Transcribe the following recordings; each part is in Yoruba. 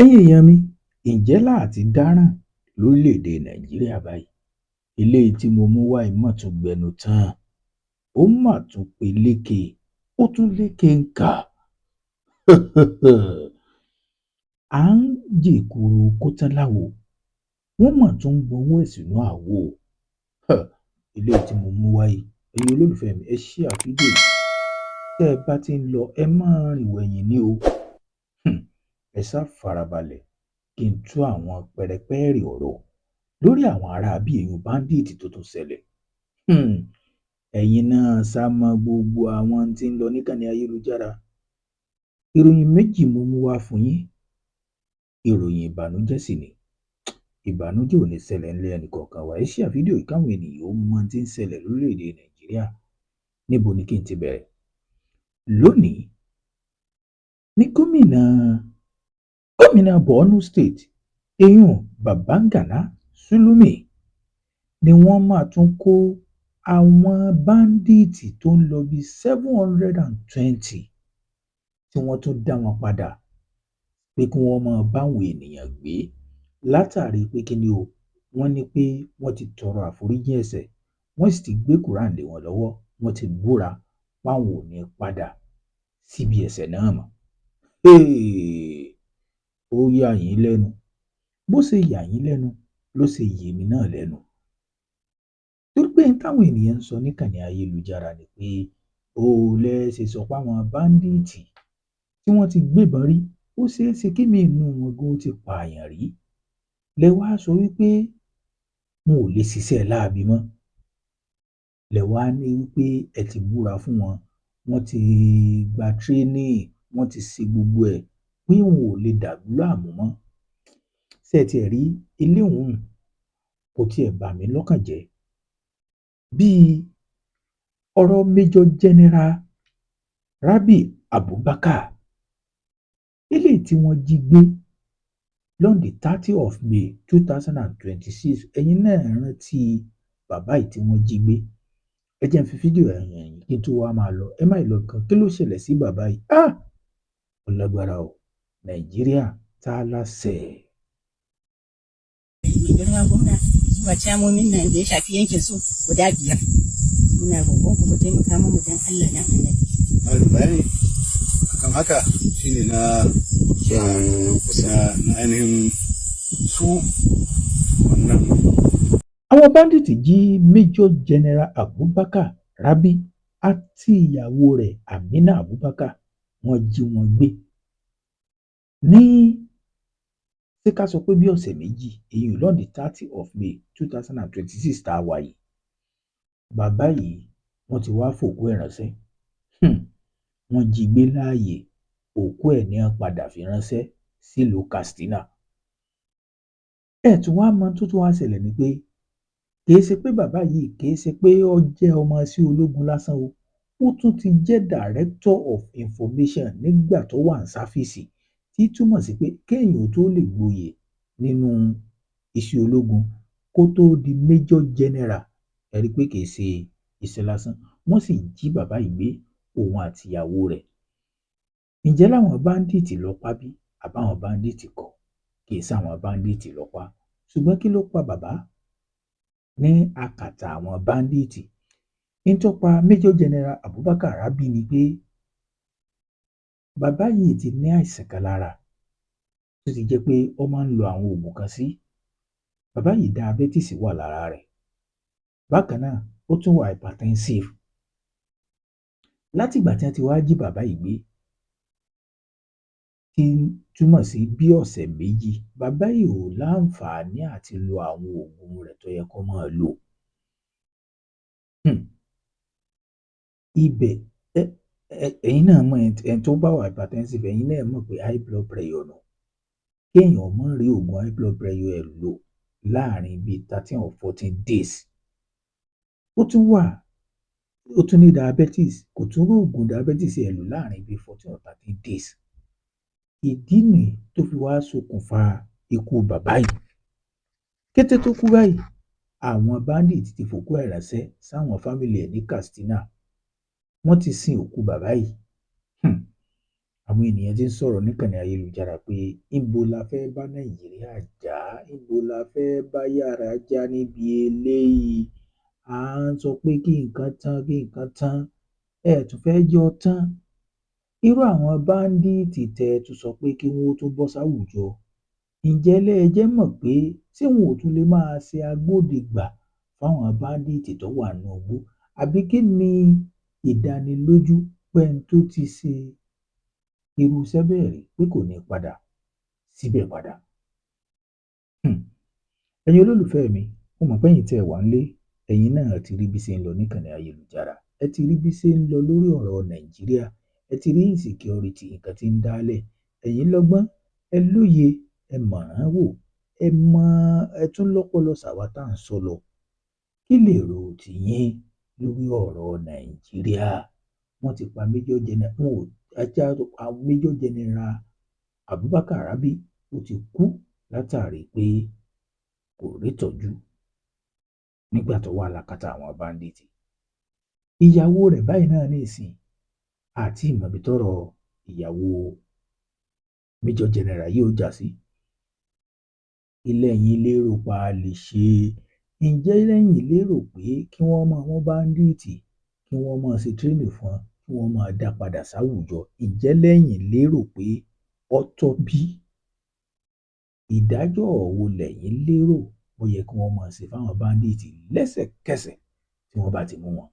Ẹ̀yin èèyàn mi, ǹjẹ́ láà ti dáràn lórílẹ̀‐èdè Nàìjíríà báyìí? Eléyìí tí mo mú wá yìí mà tún gbẹnu tán, ó mà tún peléke, ó tún lékenkà. À ń jèkuru kó tán láwo, wọ́n mà tún ń gbowó ẹ̀ sínú àwo. Eléyìí tí mo mú wá yìí, ẹ̀yin olólùfẹ́ mi, ẹ share fídíò yìí. Tẹ́ ẹ bá ti ń lọ, ẹ má rìn wẹ̀yìn ní o. Ẹ sá farabalẹ̀ kí n tú àwọn pẹrẹpẹrẹ ọ̀rọ̀ lórí àwọn aráabí èèyàn báńdíìtì tó tún ṣẹlẹ̀. Ẹ̀yin náà sá mọ gbogbo àwọn tí ń lọ níkànnì ayélujára. Ìròyìn méjì mo mú wá fún yín. Ìròyìn ìbànújẹ́ sì ni. Ìbànújẹ́ ò ní ṣẹlẹ̀ ńlẹ̀ ẹnìkọ̀ọ̀kan wa. Ẹ share fídíò yìí káwọn ènìyàn ó mọ tí ń ṣẹlẹ̀ lórílẹ̀‐èdè Nàìjíríà. Níbo ni kí n ti bẹ̀rẹ̀? Lónìí ní gómìnà Borno State, èèyàn Babangana Zulumi, ni wọ́n máa tún kó àwọn báńdíìtì tó ń lọ bí 720 tí wọ́n tún dá wọn padà pé kí wọ́n máa báwọn ènìyàn gbé látàrí pé kí ni o, wọ́n ní pé wọ́n ti tọrọ àforíjì ẹ̀ṣẹ̀, wọ́n sì ti gbé Quran lé wọn lọ́wọ́, wọ́n ti búra páwọn ò ní padà síbi ẹ̀ṣẹ̀ náà mọ́. Ó yà yín lẹ́nu. Bó ṣe yà yín lẹ́nu ló ṣe yè mí náà lẹ́nu. Torí pé táwọn ènìyàn ń sọ níkànnì ayélujára ni pé ó lẹ́sẹ sọ pé àwọn báńdíìtì tí wọ́n ti gbébọn rí, ó ṣeé ṣe kí mi inú wọn gan ti pààyàn rí. Lẹ wá sọ wípé wọn ò lè ṣiṣẹ́ láabi mọ́. Lẹ wá ní wípé ẹ ti búra fún wọn, wọ́n ti gba training, wọ́n ti ṣe gbogbo ẹ̀ pé wọn ò lè dàlú láàmú mọ́. Ṣé ẹ tiẹ̀ rí eléhùn kò tiẹ̀ bà mí lọ́kàn jẹ́. Bí ọ̀rọ̀ Major General Rabi Abubakar, eléyìí tí wọ́n jí gbé on the 30th of May 2026, ẹ̀yin náà rántí bàbá yìí tí wọ́n jí gbé. Ẹ jẹ́ n fi fídíò ẹ̀yìn ẹ̀yìn kí n tó wá máa lọ. Ẹ má lọ kan, kí ló ṣẹlẹ̀ sí bàbá yìí? Ó lágbára o. Nàìjíríà ta láṣẹ. Girma gwamna zuwa camomin nan da ya shafi yankin su guda 5. Muna roƙon ku ku taimaka mu dan Allah dan Annabi. Bayani akan haka shine na ainihin su wannan. Àwọn báńdíìtì jí Major General Abubakar Rabi àti ìyàwó rẹ̀ Amina Abubakar, wọ́n jí wọn gbé ní ṣé ká sọ pé bí ọ̀sẹ̀ méjì, èyí on the 30th of May 2026 tá a wà yìí. Bàbá yìí wọ́n ti wá fòkú ẹ̀ ránṣẹ́. Wọ́n jí gbé láàyè, òkú ẹ̀ ní wọ́n padà fi ránṣẹ́ sílùú Katsina. Ẹ̀ tún wá mọ tó tún wá ṣẹlẹ̀ ni pé kìí ṣe pé bàbá yìí kìí ṣe pé ó jẹ́ ọmọ sí ológun lásán o, ó tún ti jẹ́ Director of Information nígbà tó wà ní sáfíìsì, tí túmọ̀ sí pé kéèyàn tó lè gboyè nínú iṣẹ́ ológun kó tó di Major General, ẹ rí i pé kìí ṣe iṣẹ́ lásán. Wọ́n sì jí bàbá yìí gbé, òun àti ìyàwó rẹ̀. Ǹjẹ́ láwọn báńdíìtì ló pa bí? Àbáwọn báńdíìtì kọ́? Kìí ṣàwọn báńdíìtì ló pa. Ṣùgbọ́n kí ló pa bàbá ní àkàtà àwọn báńdíìtì? Ní tó pa Major General Abubakar Rabi ni pé bàbá yìí ti ní àìsàn kan lára tó ti jẹ́ pé ó máa ń lo àwọn oògùn kan sí. Bàbá yìí diabetes wà lára rẹ̀. Bákan náà ó tún wà hypertensive. Látìgbà tí wọ́n ti wá jí bàbá yìí gbé, tí túmọ̀ sí bí ọ̀sẹ̀ méjì, bàbá yìí ò láǹfààní àti lo àwọn oògùn rẹ̀ tó yẹ kó máa lò. Ibẹ̀ ẹ̀yin náà mọ̀, ẹni tó bá wà hypertensive, ẹ̀yin náà mọ̀ pé high blood pressure nù. Kéèyàn má rí oògùn high blood pressure ẹ̀ lò láàrin bíi 13 or 14 days. Ó tún ní diabetes, kò tún rí oògùn diabetes ẹ̀ lò láàrin bíi 14 or 13 days. Ìdí nìyí tó fi wá ṣokùnfà ikú bàbá yìí. Kété tó kú báyìí, àwọn bandit ti fòkú ẹ̀ ránṣẹ́ sáwọn fámìlì ẹ̀ ní Katsina. Wọ́n ti sin òkú bàbá yìí. àwọn ènìyàn ti ń sọ̀rọ̀ níkànnì ayélujára pé ibo la fẹ́ bá Nàìjíríà jà, ibo la fẹ́ bá yàrá já níbi eléyìí. À ń sọ pé kí nǹkan tán, ẹ tún fẹ́ jẹ́ ó tán. Irú àwọn báńdíìtì tẹ́ ẹ tún sọ pé kí wọ́n ó tún bọ́ sáwùjọ. Ǹjẹ́ ẹ jẹ́ mọ̀ pé tí wọn ò tún lè máa ṣe agbódegbà fáwọn báńdíìtì tó wà nínú igbó, àbí kí ni ìdánilójú pé ẹni tó ti ṣe irú iṣẹ́ bẹ́ẹ̀ rí pé kò ní padà síbẹ̀ padà. Ẹ̀yin olólùfẹ́ mi, mo mọ̀ pé ẹ̀yin tẹ́ ẹ wà nílé, ẹ̀yin náà ti rí bí ṣe ń lọ níkànnì ayélujára. Ẹ ti rí bí ṣe ń lọ lórí ọ̀rọ̀ Nàìjíríà. Ẹ ti rí insecurity nǹkan tí ń dálẹ̀. Ẹ̀yin lọ́gbọ́n, ẹ lóye, ẹ mọ̀ràn wò, ẹ tún lọ́pọlọ ṣàwá tá à ń sọ lọ. Kí lèrò tiyín lórí ọ̀rọ̀ Nàìjíríà? Wọ́n ti pa Major General Abubakar Rabi, ó ti kú látàrí pé kò rítọ́jú nígbà tó wà lákàtà àwọn báńdíìtì. Ìyàwó rẹ̀ báyìí náà ní ìsìn àti ìmọ̀bí tọ́rọ̀ ìyàwó Major General yìí ó jà sí. Ilé ẹ̀yin lérò pa lè ṣe. Ǹjẹ́ lẹ́yìn lérò pé kí wọ́n máa mú báńdíìtì, kí wọ́n máa ṣe training fún wọn, kí wọ́n máa dá padà sáwùjọ? Ǹjẹ́ lẹ́yìn lérò pé ó tọ́ bí? Ìdájọ́ wo lẹ̀yin lérò ó yẹ kí wọ́n máa ṣe fáwọn báńdíìtì lẹ́sẹ̀kẹsẹ̀ tí wọ́n bá ti mú wọn?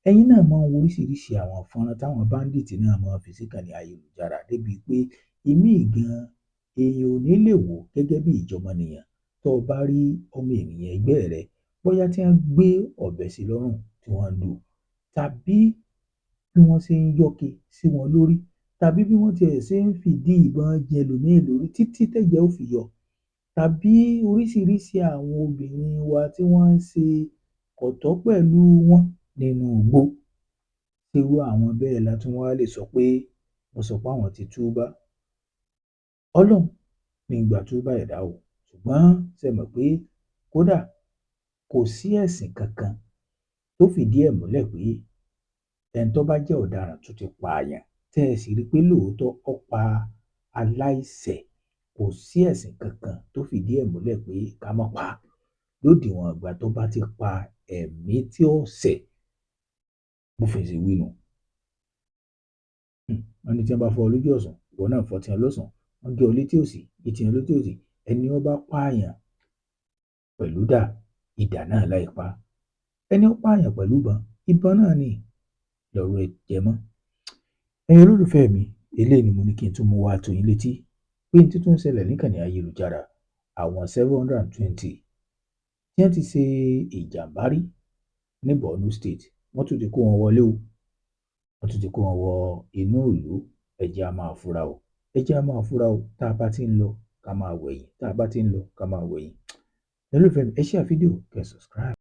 Ẹ̀yin náà máa ń wo oríṣiríṣi àwọn fọ́nrán táwọn báńdíìtì náà máa ń fi síkànnì ayélujára débi pé ìmíì gan èèyàn ò ní lè wò gẹ́gẹ́ bí ìjọmọnìyàn. Tó o bá rí ọmọ ènìyàn ẹgbẹ́ rẹ bóyá tí wọ́n gbé ọ̀bẹ sí lọ́rùn tí wọ́n lù, tàbí bí wọ́n ṣe ń yọ́ke sí wọn lórí, tàbí bí wọ́n tiẹ̀ ṣe ń fìdí ìbọn jẹ ẹlòmíì lórí títí tẹ́jẹ̀ ó fi yọ, tàbí oríṣiríṣi àwọn obìnrin wa tí wọ́n ń ṣe kọ̀tọ́ pẹ̀lú wọn nínú igbó. Irú àwọn bẹ́ẹ̀ la tún wá lè sọ pé wọ́n sọ pé àwọn ti túbá. Ọlọ́run ní gbà túbá ẹ̀dá o, ṣùgbọ́n ṣẹ mọ̀ pé kódà kò sí ẹ̀sìn kankan tó fìdí ẹ̀ múlẹ̀ pé ẹni tó bá jẹ́ ọ̀daràn tó ti pààyàn tẹ́ ẹ sì rí pé lóòótọ́ ó pa aláìṣẹ̀, kò sí ẹ̀sìn kankan tó fìdí ẹ̀ múlẹ̀ pé ká má pa á lódiwọ̀n ìgbà tó bá ti pa ẹ̀mí tí ó ṣẹ̀. Bó fi ṣe wí nù. Wọ́n ní tí wọ́n bá fọ́ ọ lójú ọ̀sán, ìwọ náà fọ́ tiẹ̀ lọ́sàn. Wọ́n gé ọ létí òsì, etí ẹ létí òsì. Ẹni ó bá pààyàn pẹ̀lú idà náà láì pa. Ẹni ó pààyàn pẹ̀lú ìbọn náà ni lọ́rọ̀ ẹ̀ jẹ mọ́. Ẹ̀yin olólùfẹ́ mi, eléyìí ni mo ní kí n tún mú wá tó yín létí pé ní títún ṣẹlẹ̀ níkànnì ayélujára àwọn 720 tí wọ́n ti ṣe ìjàmbá rí ní Borno State, wọ́n tún ti kó wọn wọlé o. Wọ́n tún ti kó wọn wọ inú ìlú. Ẹ jẹ́ á máa fura o. Ẹ jẹ́ á máa fura o. Tá a bá ti ń lọ ká máa wẹ̀yìn. Tá a bá ti ń lọ ká máa wẹ̀yìn. Olólùfẹ́ mi, ẹ share fídíò, kẹ́ subscribe.